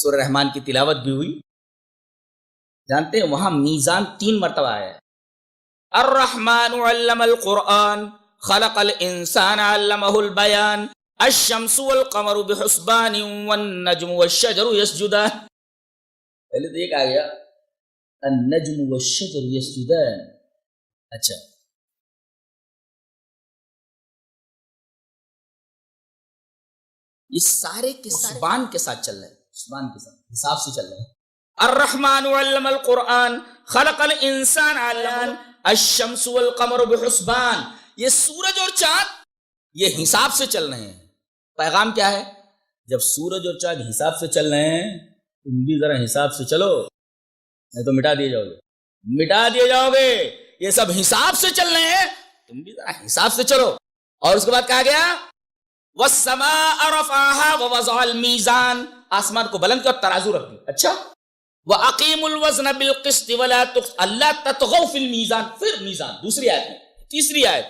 سورہ رحمان کی تلاوت بھی ہوئی. جانتے ہیں وہاں میزان 3 مرتبہ آیا ہے. الرحمن علم القرآن خلق الانسان علمہ البیان الشمس والقمر بحسبان والنجم والشجر یسجدان. پہلے تو ایک آ گیا النجم والشجر یسجدان. اچھا یہ سارے کے سبحان کے ساتھ چل رہے ہیں, سبحان کے ساتھ حساب سے چل رہے ہیں. الرحمن علم القرآن خلق الانسان علم الشمس والقمر بحسبان. یہ سورج اور چاند یہ حساب سے چل رہے ہیں. پیغام کیا ہے؟ جب سورج اور چاند حساب سے چل رہے ہیں تم بھی ذرا حساب سے چلو, نہیں تو مٹا دیے جاؤ گے, مٹا دیے جاؤ گے. یہ سب حساب سے چل رہے ہیں, تم بھی ذرا حساب سے چلو. اور اس کے بعد کہا گیا والسماء رفعها ووضع الميزان, آسمان کو بلند کر ترازو رکھ دی. اچھا وَأَقِيمُوا الْوَزْنَ بِالْقِسْطِ وَلَا أَلَّا تَطْغَوْا فِي الْمِيزَانِ. پھر میزان دوسری آیت میں. تیسری آیت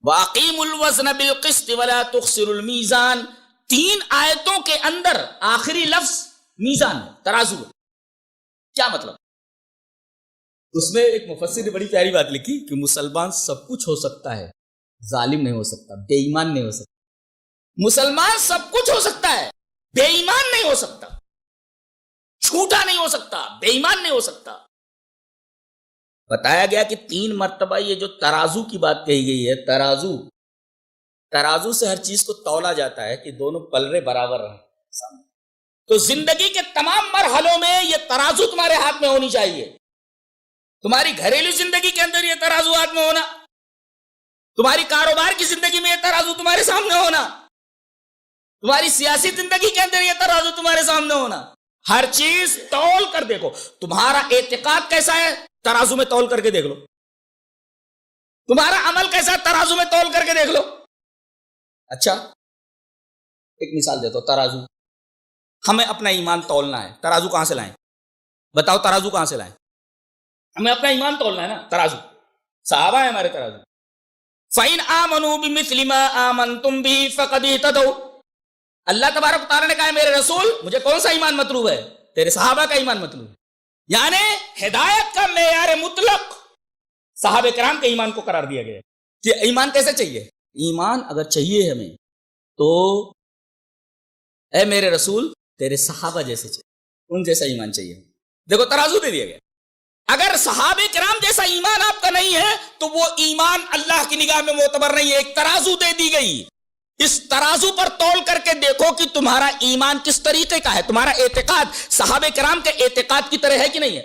وَأَقِيمُوا الْوَزْنَ بِالْقِسْطِ وَلَا تُخْسِرُوا الْمِيزَانِ. 3 آیتوں کے اندر آخری لفظ میزان ہے, ترازو ہے. کیا مطلب؟ اس میں ایک مفسر نے بڑی پیاری بات لکھی کہ مسلمان سب کچھ ہو سکتا ہے, ظالم نہیں ہو سکتا, بے ایمان نہیں ہو سکتا. مسلمان سب کچھ ہو سکتا ہے, بے ایمان نہیں ہو سکتا, جھوٹا نہیں ہو سکتا, بے ایمان نہیں ہو سکتا. بتایا گیا کہ 3 مرتبہ یہ جو ترازو کی بات کہی گئی ہے, ترازو سے ہر چیز کو تولا جاتا ہے کہ دونوں پلڑے برابر رہیں سامنے. تو زندگی کے تمام مرحلوں میں یہ ترازو تمہارے ہاتھ میں ہونی چاہیے. تمہاری گھریلو زندگی کے اندر یہ ترازو ہاتھ میں ہونا, تمہاری کاروبار کی زندگی میں یہ ترازو تمہارے سامنے ہونا, تمہاری سیاسی زندگی کے اندر یہ ترازو تمہارے سامنے ہونا. ہر چیز تول کر دیکھو. تمہارا اعتقاد کیسا ہے ترازو میں تول کر کے دیکھ لو. تمہارا عمل کیسا ہے ترازو میں تول کر کے دیکھ لو. اچھا ایک مثال دیتا ہوں. ترازو, ہمیں اپنا ایمان تولنا ہے, ترازو کہاں سے لائیں؟ بتاؤ ترازو کہاں سے لائیں؟ ہمیں اپنا ایمان تولنا ہے نا, ترازو. صحابہ ہیں ہمارے ترازو. فَإِنْ آمَنُوا بِمِثْلِ مَا آمَنْتُمْ بِهِ فَقَدْ اهْتَدَوْا. اللہ تبارک و تعالیٰ نے کہا میرے رسول مجھے کون سا ایمان مطلوب ہے؟ تیرے صحابہ کا ایمان مطلوب ہے. یعنی ہدایت کا معیار مطلق صحابہ کرام کے ایمان کو قرار دیا گیا ہے. کہ ایمان کیسے چاہیے؟ ایمان اگر چاہیے ہمیں تو اے میرے رسول تیرے صحابہ جیسے چاہیے, ان جیسا ایمان چاہیے. دیکھو ترازو دے دیا گیا. اگر صحابہ کرام جیسا ایمان آپ کا نہیں ہے تو وہ ایمان اللہ کی نگاہ میں معتبر نہیں ہے. ایک ترازو دے دی گئی. اس ترازو پر تول کر کے دیکھو کہ تمہارا ایمان کس طریقے کا ہے, تمہارا اعتقاد صحابہ کرام کے اعتقاد کی طرح ہے کہ نہیں ہے.